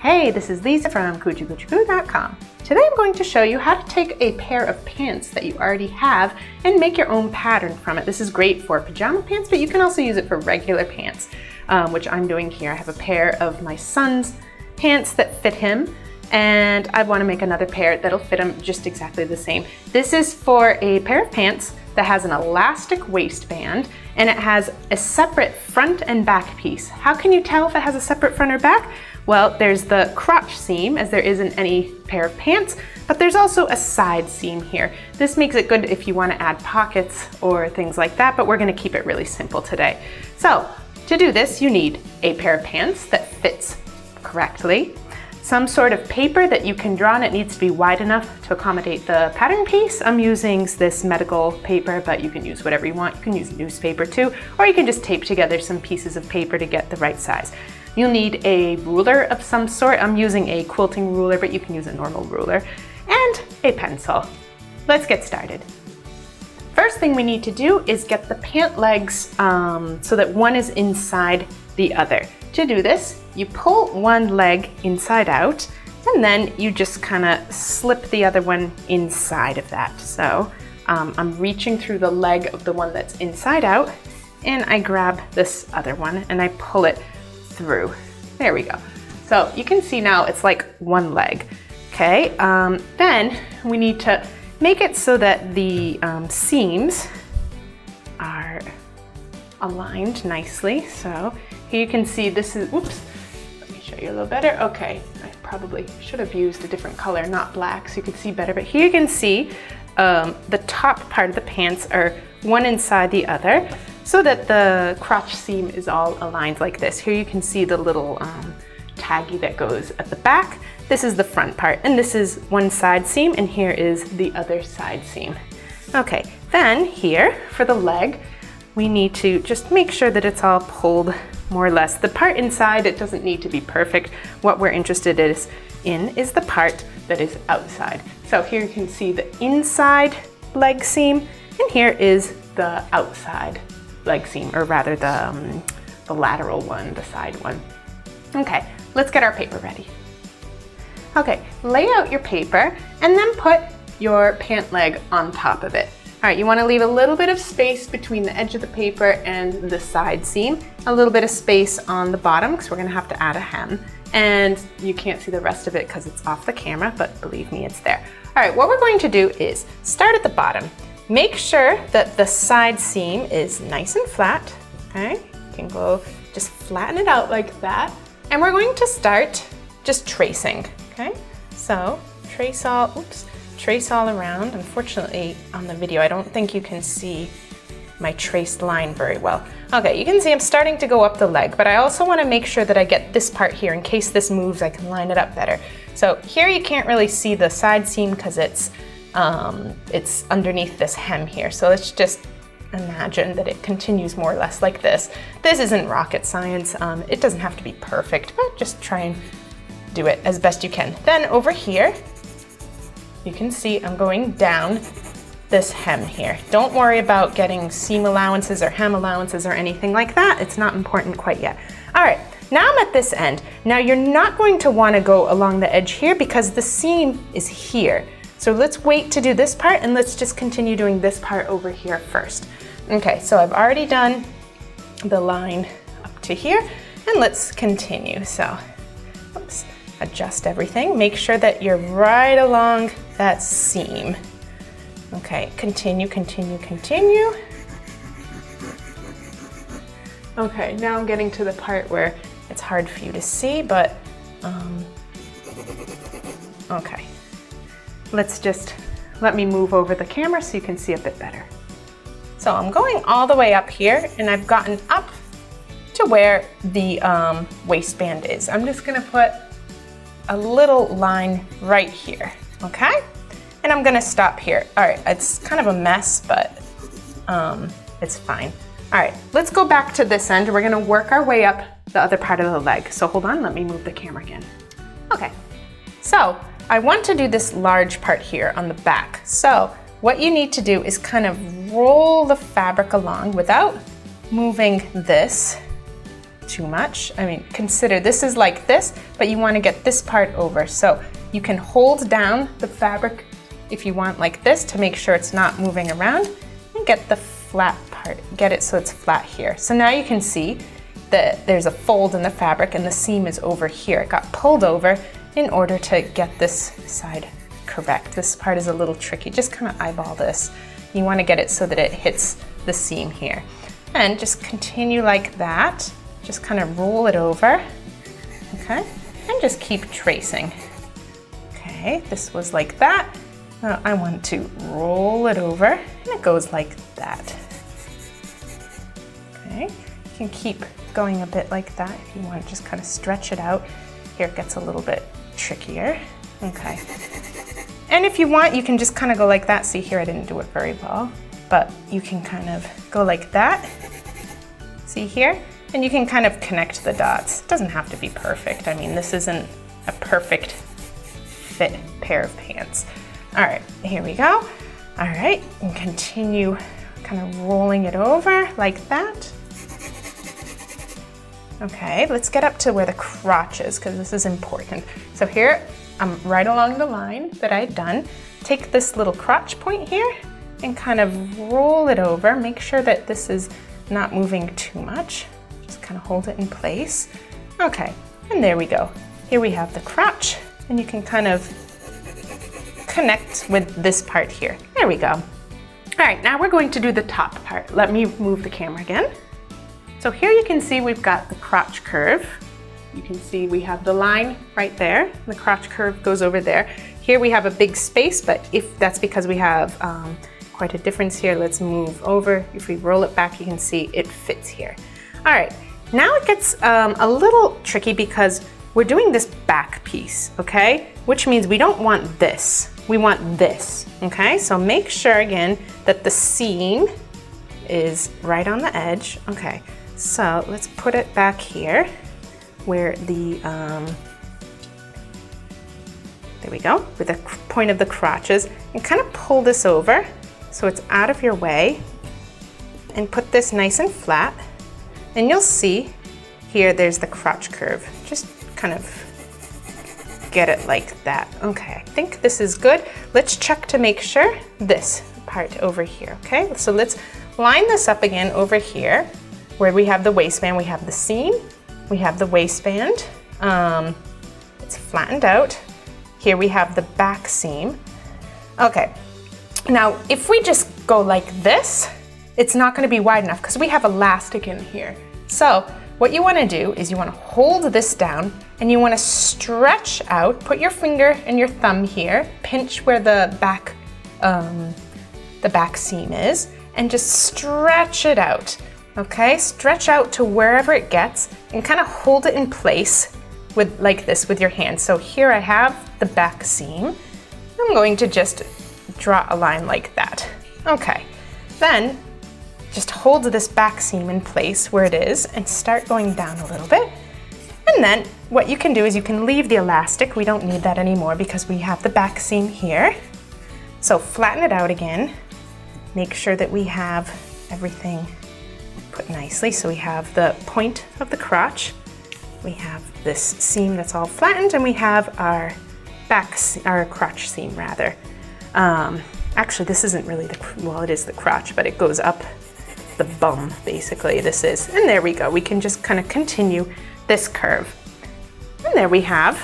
Hey, this is Lisa from CoochieCoochieCoo.com. Today I'm going to show you how to take a pair of pants that you already have and make your own pattern from it. This is great for pajama pants, but you can also use it for regular pants, which I'm doing here. I have a pair of my son's pants that fit him, and I want to make another pair that'll fit him just exactly the same. This is for a pair of pants that has an elastic waistband, and it has a separate front and back piece. How can you tell if it has a separate front or back? Well, there's the crotch seam, as there is in any pair of pants, but there's also a side seam here. This makes it good if you want to add pockets or things like that, but we're going to keep it really simple today. So, to do this, you need a pair of pants that fits correctly, some sort of paper that you can draw, and it needs to be wide enough to accommodate the pattern piece. I'm using this medical paper, but you can use whatever you want. You can use newspaper too, or you can just tape together some pieces of paper to get the right size. You'll need a ruler of some sort. I'm using a quilting ruler, but you can use a normal ruler, and a pencil. Let's get started. First thing we need to do is get the pant legs so that one is inside the other. To do this, you pull one leg inside out, and then you just kind of slip the other one inside of that. So I'm reaching through the leg of the one that's inside out, and I grab this other one and I pull it through. There we go. So you can see now it's like one leg. Okay, then we need to make it so that the seams are aligned nicely. So here you can see this is, oops, let me show you a little better. Okay, I probably should have used a different color, not black, so you can see better. But here you can see the top part of the pants are one inside the other, so that the crotch seam is all aligned like this. Here you can see the little taggy that goes at the back. This is the front part, and this is one side seam, and here is the other side seam. Okay, then here for the leg, we need to just make sure that it's all pulled more or less. The part inside, it doesn't need to be perfect. What we're interested in is the part that is outside. So here you can see the inside leg seam, and here is the outside leg seam, or rather the lateral one, the side one. Okay, let's get our paper ready. Okay, lay out your paper and then put your pant leg on top of it. All right, you want to leave a little bit of space between the edge of the paper and the side seam, a little bit of space on the bottom because we're going to have to add a hem, and you can't see the rest of it because it's off the camera, but believe me, it's there. All right, what we're going to do is start at the bottom. Make sure that the side seam is nice and flat, okay? You can go just flatten it out like that. And we're going to start just tracing, okay? So trace all around. Unfortunately, on the video, I don't think you can see my traced line very well. Okay, you can see I'm starting to go up the leg, but I also want to make sure that I get this part here in case this moves, I can line it up better. So here you can't really see the side seam because it's underneath this hem here. So let's just imagine that it continues more or less like this. This isn't rocket science. It doesn't have to be perfect, but just try and do it as best you can. Then over here, you can see I'm going down this hem here. Don't worry about getting seam allowances or hem allowances or anything like that. It's not important quite yet. All right, now I'm at this end. Now you're not going to want to go along the edge here because the seam is here. So let's wait to do this part, and let's just continue doing this part over here first. Okay, so I've already done the line up to here, and let's continue. So, oops, adjust everything. Make sure that you're right along that seam. Okay, continue, continue, continue. Okay, now I'm getting to the part where it's hard for you to see, but, okay. Let me move over the camera so you can see a bit better. So I'm going all the way up here, and I've gotten up to where the waistband is. I'm just gonna put a little line right here, okay? And I'm gonna stop here. All right, it's kind of a mess, but it's fine. All right, let's go back to this end. We're gonna work our way up the other part of the leg. So hold on, let me move the camera again. Okay, so I want to do this large part here on the back. So what you need to do is kind of roll the fabric along without moving this. too much. I mean, consider this is like this, but you want to get this part over. So you can hold down the fabric if you want like this to make sure it's not moving around, and get the flat part, get it so it's flat here. So now you can see that there's a fold in the fabric and the seam is over here. It got pulled over in order to get this side correct. This part is a little tricky. Just kind of eyeball this. You want to get it so that it hits the seam here. And just continue like that. Just kind of roll it over, okay? And just keep tracing. Okay, this was like that. Now I want to roll it over, and it goes like that. Okay, you can keep going a bit like that if you want to just kind of stretch it out. Here it gets a little bit trickier. Okay. And if you want, you can just kind of go like that. See here, I didn't do it very well, but you can kind of go like that. See here? And you can kind of connect the dots. It doesn't have to be perfect. I mean, this isn't a perfect fit pair of pants. All right, here we go. All right, and continue kind of rolling it over like that. Okay, let's get up to where the crotch is, because this is important. So here, I'm right along the line that I'd done. Take this little crotch point here and kind of roll it over. Make sure that this is not moving too much. Just kind of hold it in place. Okay, and there we go. Here we have the crotch, and you can kind of connect with this part here. There we go. All right, now we're going to do the top part. Let me move the camera again. So here you can see we've got the crotch curve. You can see we have the line right there. The crotch curve goes over there. Here we have a big space, but if that's because we have quite a difference here. Let's move over. If we roll it back, you can see it fits here. All right, now it gets a little tricky because we're doing this back piece, okay? Which means we don't want this. We want this, okay? So make sure again that the seam is right on the edge. Okay, so let's put it back here where the, there we go, with the point of the crotches, and kind of pull this over so it's out of your way, and put this nice and flat. And you'll see here there's the crotch curve. Just kind of get it like that. Okay, I think this is good. Let's check to make sure this part over here, okay? So let's line this up again over here where we have the waistband, we have the seam, we have the waistband. It's flattened out. Here we have the back seam. Okay, now if we just go like this, it's not gonna be wide enough because we have elastic in here. So what you wanna do is you wanna hold this down and you wanna stretch out, put your finger and your thumb here, pinch where the back seam is, and just stretch it out, okay? Stretch out to wherever it gets and kind of hold it in place with like this with your hand. So here I have the back seam. I'm going to just draw a line like that. Okay, then just hold this back seam in place where it is and start going down a little bit. And then what you can do is you can leave the elastic. We don't need that anymore because we have the back seam here. So flatten it out again. Make sure that we have everything put nicely. So we have the point of the crotch. We have this seam that's all flattened, and we have our crotch seam rather. Actually, this isn't really well, it is the crotch, but it goes up the bum, basically, this is. And there we go. We can just kind of continue this curve. And there we have,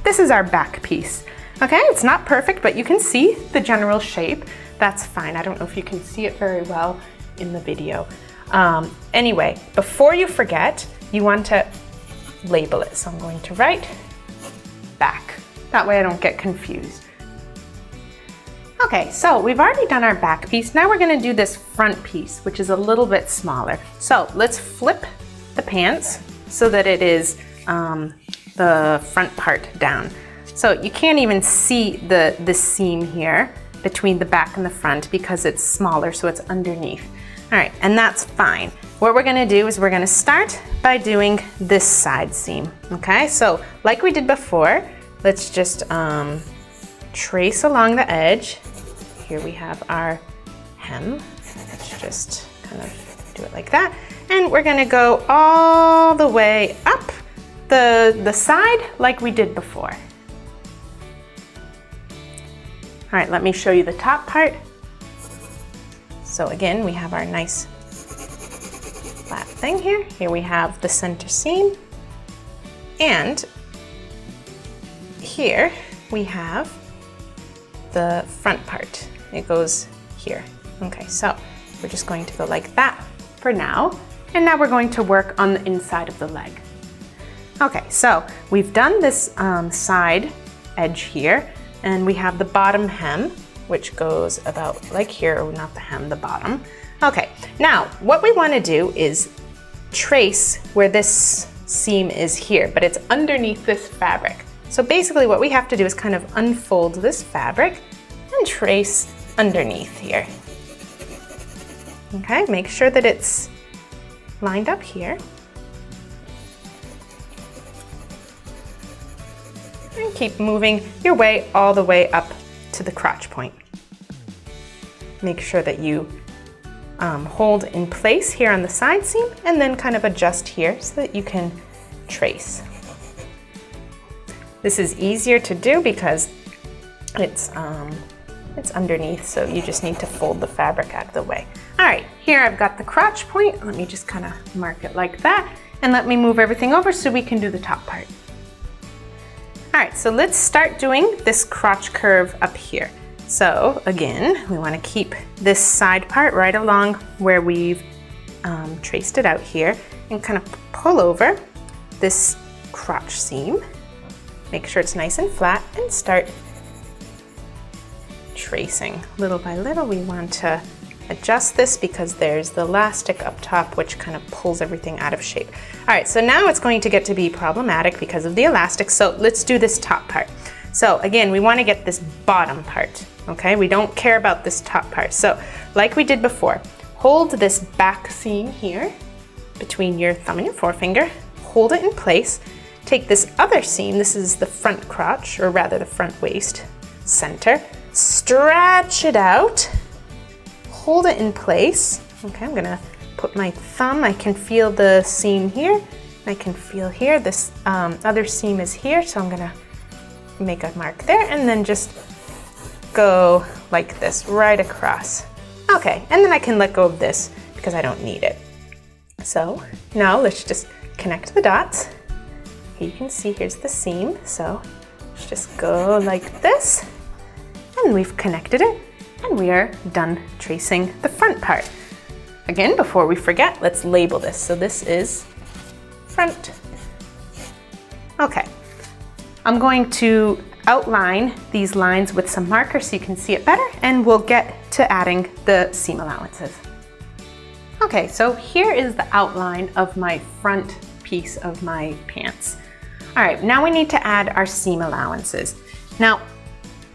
this is our back piece. Okay, it's not perfect, but you can see the general shape. That's fine. I don't know if you can see it very well in the video. Anyway, before you forget, you want to label it. So I'm going to write back. That way I don't get confused. Okay, so we've already done our back piece. Now we're gonna do this front piece, which is a little bit smaller. So let's flip the pants so that it is the front part down. So you can't even see the seam here between the back and the front because it's smaller, so it's underneath. All right, and that's fine. What we're gonna do is we're gonna start by doing this side seam, okay? So like we did before, let's just trace along the edge. Here we have our hem. Let's just kind of do it like that. And we're gonna go all the way up the side like we did before. All right, let me show you the top part. So again, we have our nice flat thing here. Here we have the center seam. And here we have the front part. It goes here. Okay, so we're just going to go like that for now. And now we're going to work on the inside of the leg. Okay, so we've done this side edge here, and we have the bottom hem, which goes about like here, or not the hem, the bottom. Okay, now what we want to do is trace where this seam is here, but it's underneath this fabric. So basically what we have to do is kind of unfold this fabric and trace underneath here. Okay, make sure that it's lined up here. And keep moving your way all the way up to the crotch point. Make sure that you hold in place here on the side seam and then kind of adjust here so that you can trace. This is easier to do because it's underneath, so you just need to fold the fabric out of the way. All right, here I've got the crotch point. Let me just kind of mark it like that, and let me move everything over so we can do the top part. All right, so let's start doing this crotch curve up here. So again, we want to keep this side part right along where we've traced it out here, and kind of pull over this crotch seam. Make sure it's nice and flat, and start tracing. Little by little, we want to adjust this because there's the elastic up top which kind of pulls everything out of shape. All right, so now it's going to get to be problematic because of the elastic, so let's do this top part. So again, we want to get this bottom part, okay? We don't care about this top part. So like we did before, hold this back seam here between your thumb and your forefinger, hold it in place, take this other seam, this is the front crotch, or rather the front waist center, stretch it out, hold it in place. Okay, I'm gonna put my thumb, I can feel the seam here, I can feel here, this other seam is here, so I'm gonna make a mark there, and then just go like this, right across. Okay, and then I can let go of this because I don't need it. So now let's just connect the dots. Here you can see, here's the seam, so let's just go like this, and we've connected it, and we are done tracing the front part. Again, before we forget, let's label this. So this is front. Okay, I'm going to outline these lines with some markers so you can see it better, and we'll get to adding the seam allowances. Okay, so here is the outline of my front piece of my pants. All right, now we need to add our seam allowances. Now,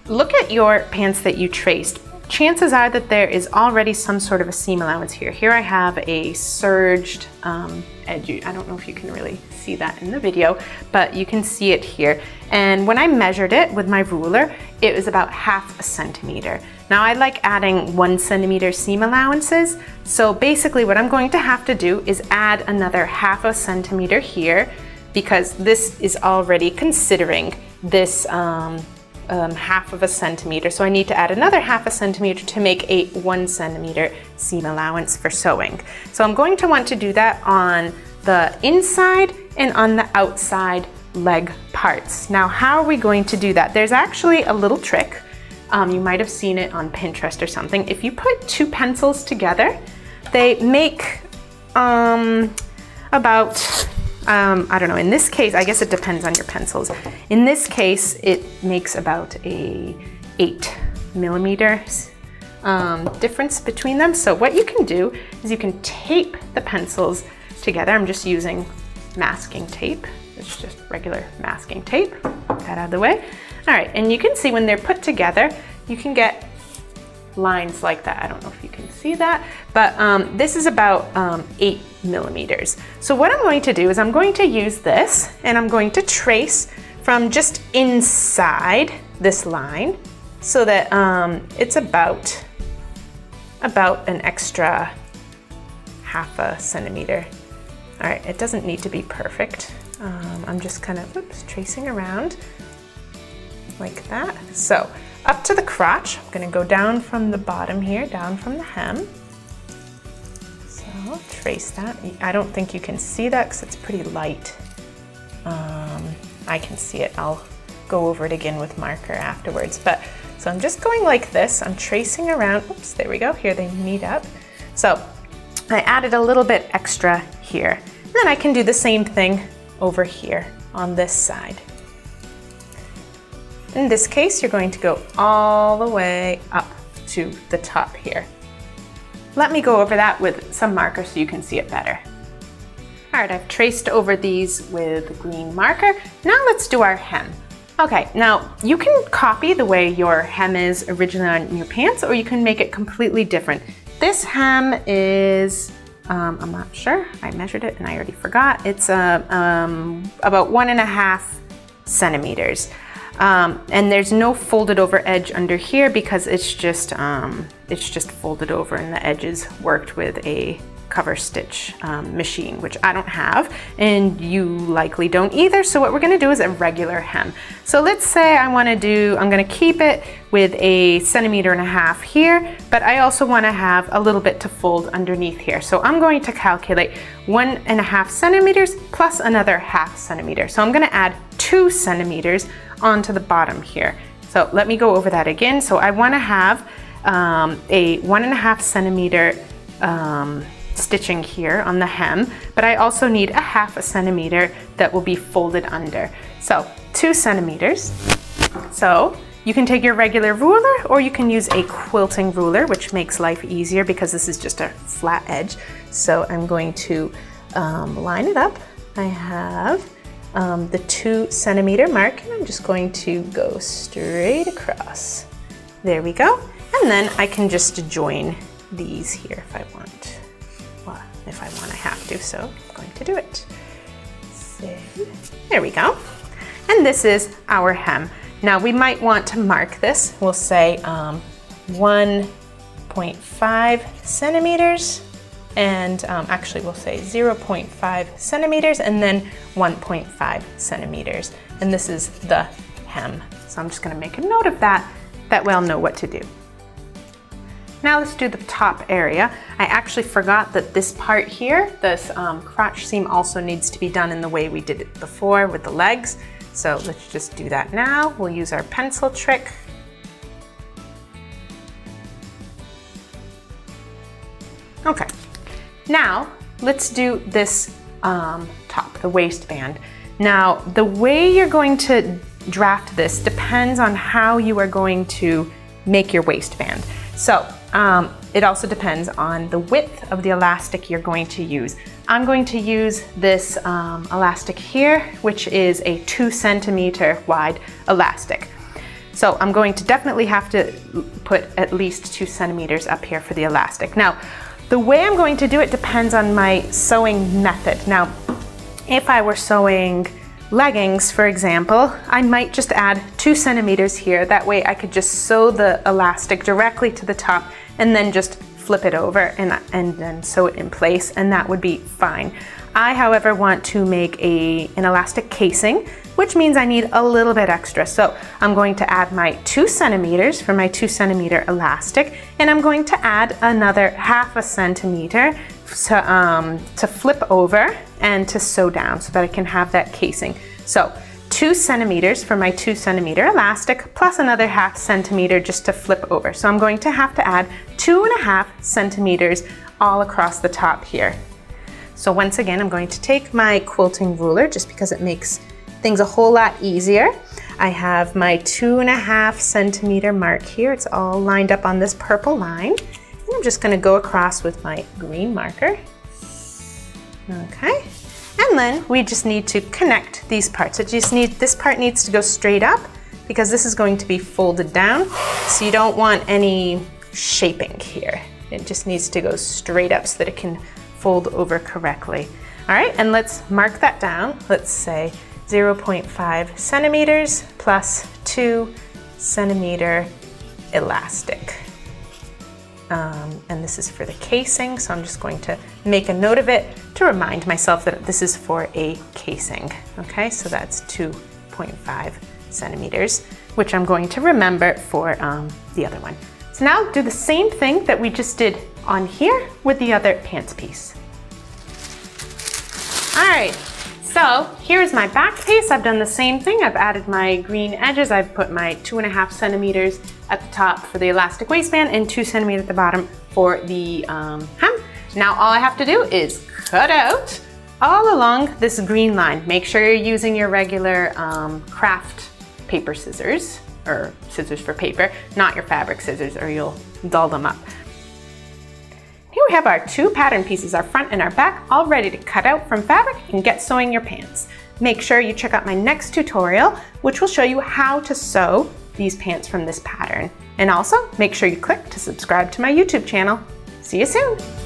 look at your pants that you traced. Chances are that there is already some sort of a seam allowance here. Here I have a serged edge. I don't know if you can really see that in the video, but you can see it here. And when I measured it with my ruler, it was about 1/2 centimeter. Now I like adding 1 centimeter seam allowances. So basically what I'm going to have to do is add another 1/2 centimeter here, because this is already considering this 1/2 centimeter. So I need to add another 1/2 centimeter to make a 1 centimeter seam allowance for sewing. So I'm going to want to do that on the inside and on the outside leg parts. Now, how are we going to do that? There's actually a little trick. You might have seen it on Pinterest or something. If you put 2 pencils together, they make about I don't know, in this case, I guess it depends on your pencils. In this case, it makes about a 8 millimeters difference between them. So what you can do is you can tape the pencils together. I'm just using masking tape. It's just regular masking tape. Get that out of the way. All right, and you can see when they're put together, you can get lines like that. I don't know if you can see that, but this is about 8 millimeters. So what I'm going to do is I'm going to use this, and I'm going to trace from just inside this line so that it's about an extra half a centimeter. All right, it doesn't need to be perfect. I'm just kind of tracing around like that. So up to the crotch, I'm gonna go down from the bottom here, down from the hem. So trace that. I don't think you can see that because it's pretty light. I can see it. I'll go over it again with marker afterwards. But so I'm just going like this. I'm tracing around. Oops, there we go. Here they meet up. So I added a little bit extra here. And then I can do the same thing over here on this side. In this case, you're going to go all the way up to the top here. Let me go over that with some marker so you can see it better. All right, I've traced over these with a green marker. Now let's do our hem. Okay, now you can copy the way your hem is originally on your pants, or you can make it completely different. This hem is, I'm not sure, I measured it and I already forgot. It's about 1.5 centimeters. And there's no folded over edge under here because it's just folded over and the edges worked with a cover stitch machine, which I don't have and you likely don't either. So what we're gonna do is a regular hem. So let's say I'm gonna keep it with 1.5 centimeters here, but I also wanna have a little bit to fold underneath here. So I'm going to calculate 1.5 centimeters plus another 0.5 centimeter. So I'm gonna add 2 centimeters onto the bottom here. So let me go over that again. So I wanna have a 1.5 centimeter stitching here on the hem, but I also need 0.5 centimeter that will be folded under. So 2 centimeters. So you can take your regular ruler or you can use a quilting ruler, which makes life easier because this is just a flat edge. So I'm going to line it up. I have the 2 centimeter mark and I'm just going to go straight across. There we go. And then I can just join these here if I want. Well, if I want, I have to, so I'm going to do it. So, there we go. And this is our hem. Now we might want to mark this. We'll say 1.5 centimeters and actually we'll say 0.5 centimeters and then 1.5 centimeters. And this is the hem. So I'm just gonna make a note of that. That way I'll know what to do. Now let's do the top area. I actually forgot that this part here, this crotch seam also needs to be done in the way we did it before with the legs. So let's just do that now. We'll use our pencil trick. Okay, now let's do this top, the waistband. Now the way you're going to draft this depends on how you are going to make your waistband. So it also depends on the width of the elastic you're going to use. I'm going to use this elastic here, which is a 2 centimeter wide elastic. So I'm going to definitely have to put at least 2 centimeters up here for the elastic. Now, the way I'm going to do it depends on my sewing method. Now, if I were sewing leggings, for example, I might just add 2 centimeters here. That way I could just sew the elastic directly to the top and then just flip it over and then sew it in place, and that would be fine. I, however, want to make an elastic casing, which means I need a little bit extra. So I'm going to add my 2 centimeters for my 2 centimeter elastic, and I'm going to add another 0.5 centimeter to flip over and to sew down so that I can have that casing. So 2 centimeters for my 2 centimeter elastic plus another 0.5 centimeter just to flip over. So I'm going to have to add 2.5 centimeters all across the top here. So once again, I'm going to take my quilting ruler just because it makes things a whole lot easier. I have my 2.5 centimeter mark here. It's all lined up on this purple line. And I'm just gonna go across with my green marker. Okay. And then we just need to connect these parts. This part needs to go straight up because this is going to be folded down. So you don't want any shaping here. It just needs to go straight up so that it can fold over correctly. All right, and let's mark that down. Let's say 0.5 centimeters plus 2 centimeter elastic. and this is for the casing, so I'm just going to make a note of it to remind myself that this is for a casing. Okay, so that's 2.5 centimeters, which I'm going to remember for the other one. So now do the same thing that we just did on here with the other pants piece. All right, so here's my back piece. I've done the same thing. I've added my green edges. I've put my 2.5 centimeters at the top for the elastic waistband and 2 centimeters at the bottom for the hem. Now all I have to do is cut out all along this green line. Make sure you're using your regular craft paper scissors, or scissors for paper, not your fabric scissors, or you'll dull them up. Here we have our 2 pattern pieces, our front and our back, all ready to cut out from fabric and get sewing your pants. Make sure you check out my next tutorial, which will show you how to sew these pants from this pattern. And also, make sure you click to subscribe to my YouTube channel. See you soon!